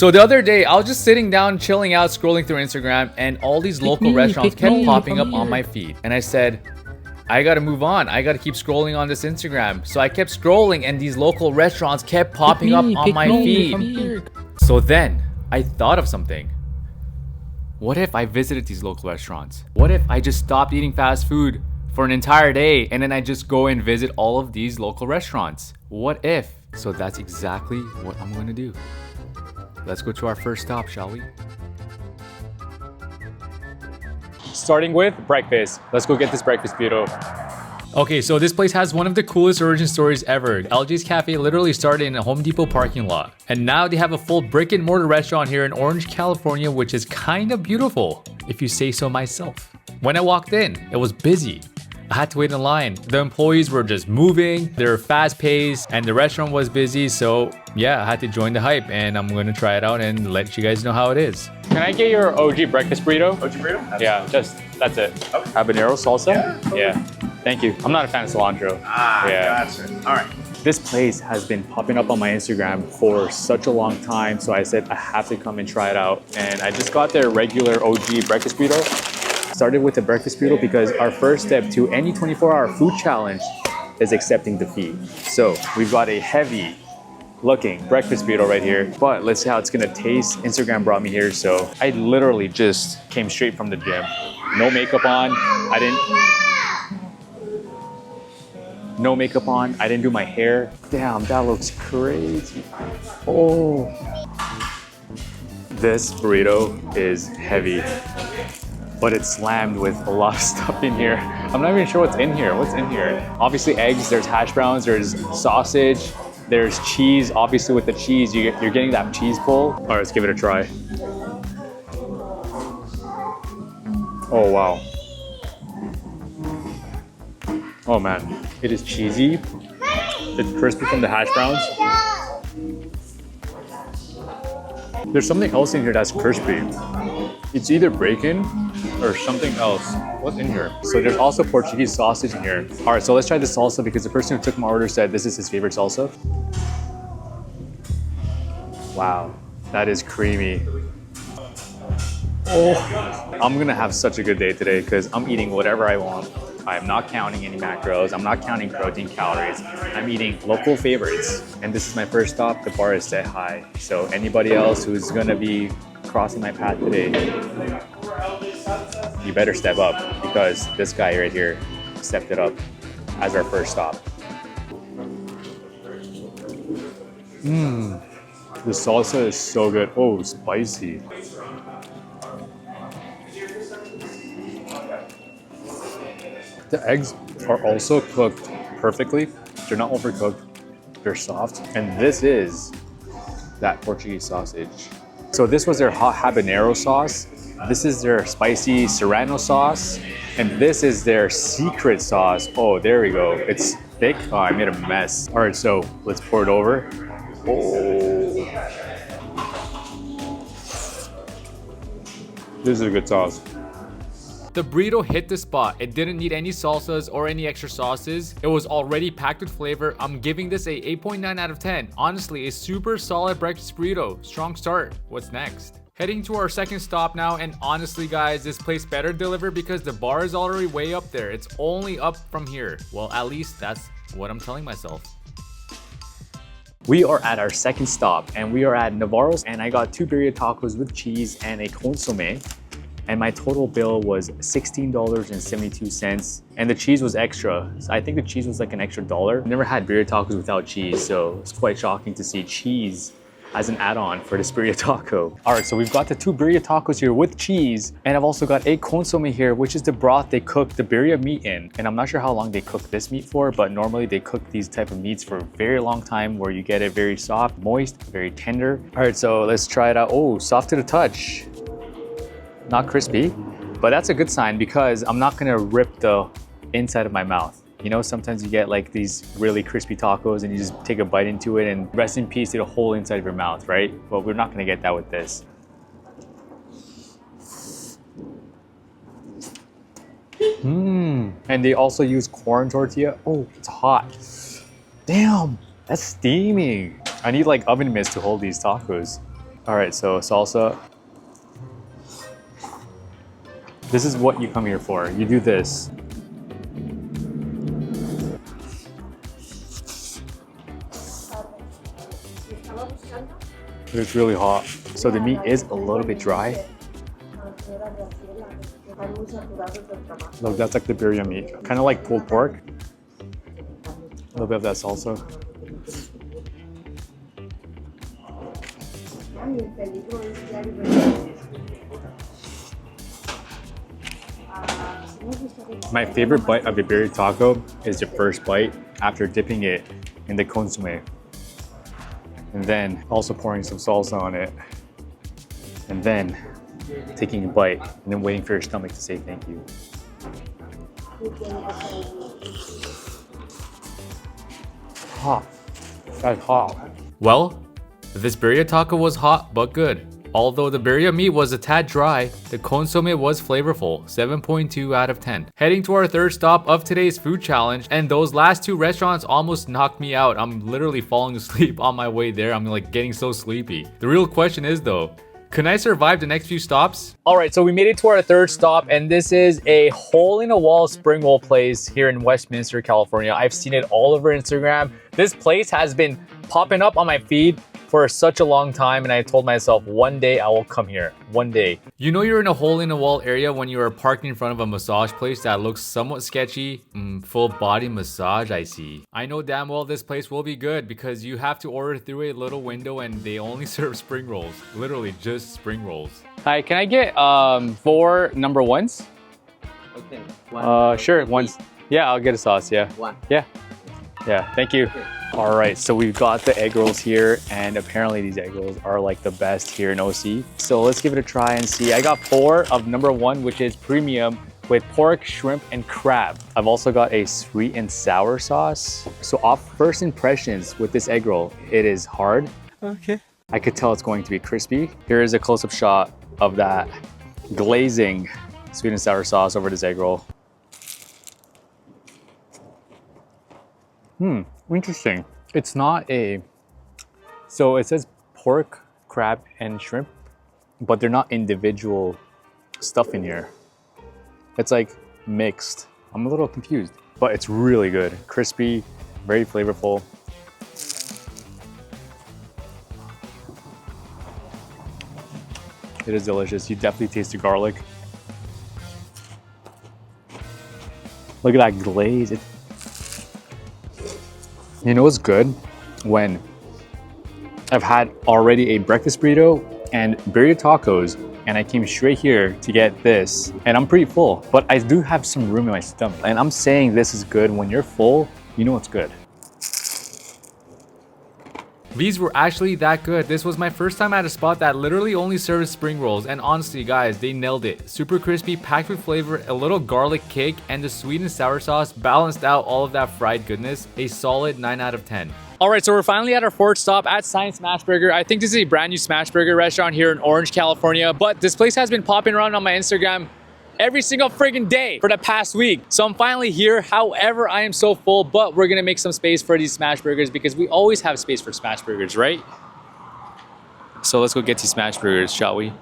So the other day, I was just sitting down, chilling out, scrolling through Instagram, and all these local restaurants kept popping up on my feed. And I said, I gotta move on. I gotta keep scrolling on this Instagram. So I kept scrolling and these local restaurants kept popping up on my feed. So then I thought of something. What if I visited these local restaurants? What if I just stopped eating fast food for an entire day and then I just go and visit all of these local restaurants? What if? So that's exactly what I'm gonna do. Let's go to our first stop, shall we? Starting with breakfast. Let's go get this breakfast burrito. Okay, so this place has one of the coolest origin stories ever. LJ's Cafe literally started in a Home Depot parking lot. And now they have a full brick and mortar restaurant here in Orange, California, which is kind of beautiful, if you say so myself. When I walked in, it was busy. I had to wait in line. The employees were just moving, they were fast paced, and the restaurant was busy, so yeah, I had to join the hype and I'm gonna try it out and let you guys know how it is. Can I get your OG breakfast burrito? OG burrito? Absolutely. Yeah, that's it. Okay. Habanero salsa? Yeah. Thank you. I'm not a fan of cilantro. Gotcha. All right. This place has been popping up on my Instagram for such a long time, so I said I have to come and try it out. And I just got their regular OG breakfast burrito. Started with the breakfast burrito because our first step to any 24-hour food challenge is accepting defeat. So we've got a heavy looking breakfast burrito right here, but let's see how it's gonna taste. Instagram brought me here, so I literally just came straight from the gym. No makeup on. No makeup on. I didn't do my hair. Damn, that looks crazy. Oh. This burrito is heavy, but it's slammed with a lot of stuff in here. I'm not even sure what's in here. What's in here? Obviously eggs, there's hash browns, there's sausage, there's cheese. Obviously with the cheese, you're getting that cheese pull. All right, let's give it a try. Oh, wow. Oh man, it is cheesy. It's crispy from the hash browns. There's something else in here that's crispy. It's either bacon or something else. What's in here? So there's also Portuguese sausage in here. All right, so let's try the salsa because the person who took my order said this is his favorite salsa. Wow, that is creamy. Oh, I'm gonna have such a good day today because I'm eating whatever I want. I'm not counting any macros. I'm not counting protein calories. I'm eating local favorites. And this is my first stop. The bar is set high. So anybody else who's gonna be crossing my path today, you better step up because this guy right here stepped it up as our first stop. The salsa is so good. Oh, spicy. The eggs are also cooked perfectly. They're not overcooked. They're soft. And this is that Portuguese sausage. So this was their hot habanero sauce. This is their spicy serrano sauce. And this is their secret sauce. Oh, there we go. It's thick. Oh, I made a mess. All right, so let's pour it over. Oh. This is a good sauce. The burrito hit the spot. It didn't need any salsas or any extra sauces. It was already packed with flavor. I'm giving this a 8.9 out of 10. Honestly, a super solid breakfast burrito. Strong start. What's next? Heading to our second stop now, and honestly guys, this place better deliver because the bar is already way up there. It's only up from here. Well, at least that's what I'm telling myself. We are at our second stop and we are at Navarro's, and I got 2 birria tacos with cheese and a consomme. And my total bill was $16.72, and the cheese was extra. So I think the cheese was like an extra $1. I've never had birria tacos without cheese, so it's quite shocking to see cheese as an add-on for this birria taco. All right, so we've got the 2 birria tacos here with cheese, and I've also got a consomme here, which is the broth they cook the birria meat in. And I'm not sure how long they cook this meat for, but normally they cook these type of meats for a very long time where you get it very soft, moist, very tender. All right, so let's try it out. Oh, soft to the touch. Not crispy, but that's a good sign because I'm not gonna rip the inside of my mouth. You know, sometimes you get like these really crispy tacos and you just take a bite into it and rest in peace to the whole inside of your mouth, right? Well, we're not gonna get that with this. And they also use corn tortilla. Oh, it's hot. Damn, that's steaming. I need like oven mitts to hold these tacos. All right, so salsa. This is what you come here for. You do this. It's really hot. So the meat is a little bit dry. Look, that's like the birria meat. Kind of like pulled pork. A little bit of that salsa. My favorite bite of the birria taco is the first bite after dipping it in the consomme. And then also pouring some salsa on it. And then taking a bite and then waiting for your stomach to say thank you. Hot. That's hot. Well, this birria taco was hot but good. Although the birria meat was a tad dry, the consomme was flavorful, 7.2 out of 10. Heading to our third stop of today's food challenge, and those last two restaurants almost knocked me out. I'm literally falling asleep on my way there. I'm like getting so sleepy. The real question is though, can I survive the next few stops? All right, so we made it to our third stop, and this is a hole-in-a-wall spring roll place here in Westminster, California. I've seen it all over Instagram. This place has been popping up on my feed for such a long time, and I told myself one day I will come here. One day. You know you're in a hole-in-a-wall area when you are parked in front of a massage place that looks somewhat sketchy. Full body massage, I see. I know damn well this place will be good because you have to order through a little window and they only serve spring rolls. Literally just spring rolls. Hi, can I get 4 number ones? Okay. Sure, ones. Yeah, I'll get a sauce, yeah. One. Yeah, thank you. Okay. All right, so we've got the egg rolls here, and apparently these egg rolls are like the best here in OC. So let's give it a try and see. I got 4 of number 1, which is premium with pork, shrimp, and crab. I've also got a sweet and sour sauce. So off first impressions with this egg roll, it is hard. Okay. I could tell it's going to be crispy. Here is a close-up shot of that glazing sweet and sour sauce over this egg roll. Interesting. It's not a, so it says pork, crab, and shrimp, but they're not individual stuff in here. It's like mixed. I'm a little confused, but it's really good. Crispy, very flavorful. It is delicious. You definitely taste the garlic. Look at that glaze. You know what's good? When I've had already a breakfast burrito and birria tacos, and I came straight here to get this, and I'm pretty full, but I do have some room in my stomach. And I'm saying this is good. When you're full, you know it's good. These were actually that good. This was my first time at a spot that literally only serves spring rolls, and honestly guys, they nailed it. Super crispy, packed with flavor, a little garlic kick, and the sweet and sour sauce balanced out all of that fried goodness. A solid 9 out of 10. All right, so we're finally at our 4th stop at Science Smashburger. I think this is a brand new Smashburger restaurant here in Orange, California, but this place has been popping around on my Instagram every single friggin' day for the past week. So I'm finally here. However, I am so full, but we're gonna make some space for these smash burgers because we always have space for smash burgers, right? So let's go get these smash burgers, shall we?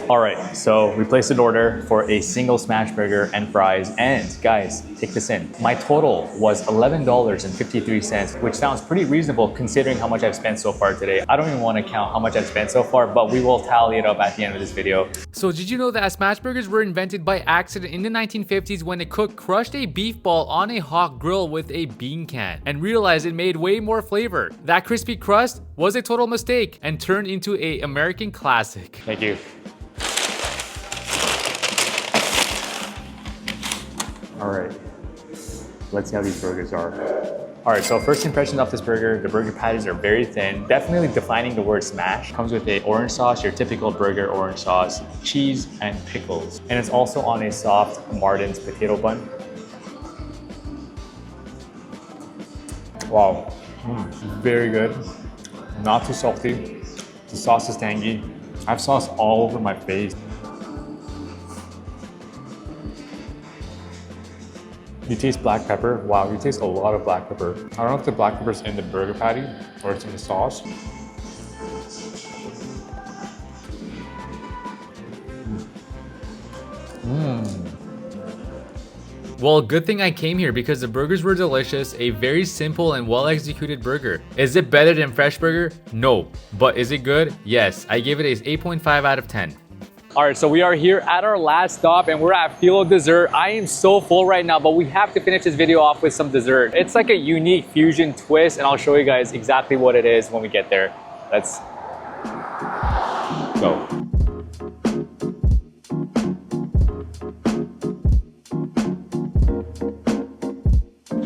All right, so we placed an order for a single smash burger and fries. And guys, take this in. My total was $11.53, which sounds pretty reasonable considering how much I've spent so far today. I don't even want to count how much I've spent so far, but we will tally it up at the end of this video. So did you know that smash burgers were invented by accident in the 1950s when a cook crushed a beef ball on a hot grill with a bean can and realized it made way more flavor? That crispy crust was a total mistake and turned into an American classic. Thank you. All right, let's see how these burgers are. All right, so first impressions of this burger, the burger patties are very thin, definitely defining the word smash. Comes with a orange sauce, your typical burger orange sauce, cheese, and pickles. And it's also on a soft Martin's potato bun. Wow, very good. Not too salty. The sauce is tangy. I have sauce all over my face. You taste black pepper. Wow, you taste a lot of black pepper. I don't know if the black pepper's in the burger patty or it's in the sauce. Well, good thing I came here because the burgers were delicious, a very simple and well executed burger. Is it better than Fresh Burger? No. But is it good? Yes. I gave it a 8.5 out of 10. All right, so we are here at our last stop and we're at Filo Dessert. I am so full right now, but we have to finish this video off with some dessert. It's like a unique fusion twist and I'll show you guys exactly what it is when we get there. Let's go.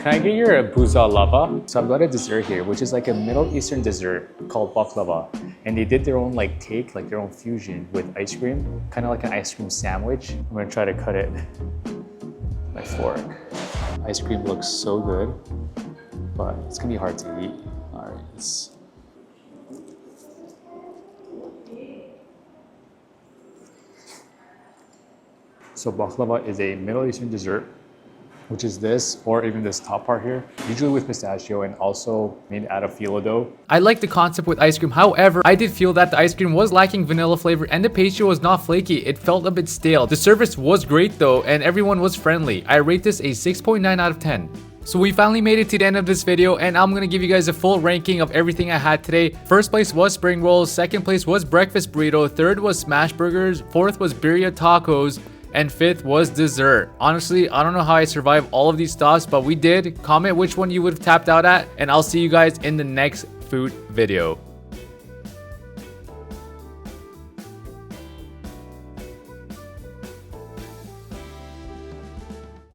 Can I get your buza lava? So I've got a dessert here, which is like a Middle Eastern dessert called baklava. And they did their own like take, like their own fusion with ice cream, kind of like an ice cream sandwich. I'm gonna try to cut it with my fork. Ice cream looks so good, but it's gonna be hard to eat. All right, let's... So baklava is a Middle Eastern dessert, which is this, or even this top part here, usually with pistachio and also made out of phyllo dough. I like the concept with ice cream. However, I did feel that the ice cream was lacking vanilla flavor and the pastry was not flaky. It felt a bit stale. The service was great though, and everyone was friendly. I rate this a 6.9 out of 10. So we finally made it to the end of this video and I'm gonna give you guys a full ranking of everything I had today. First place was spring rolls, second place was breakfast burrito, third was smash burgers, fourth was birria tacos, and fifth was dessert. Honestly, I don't know how I survived all of these stops, but we did. Comment which one you would have tapped out at, and I'll see you guys in the next food video.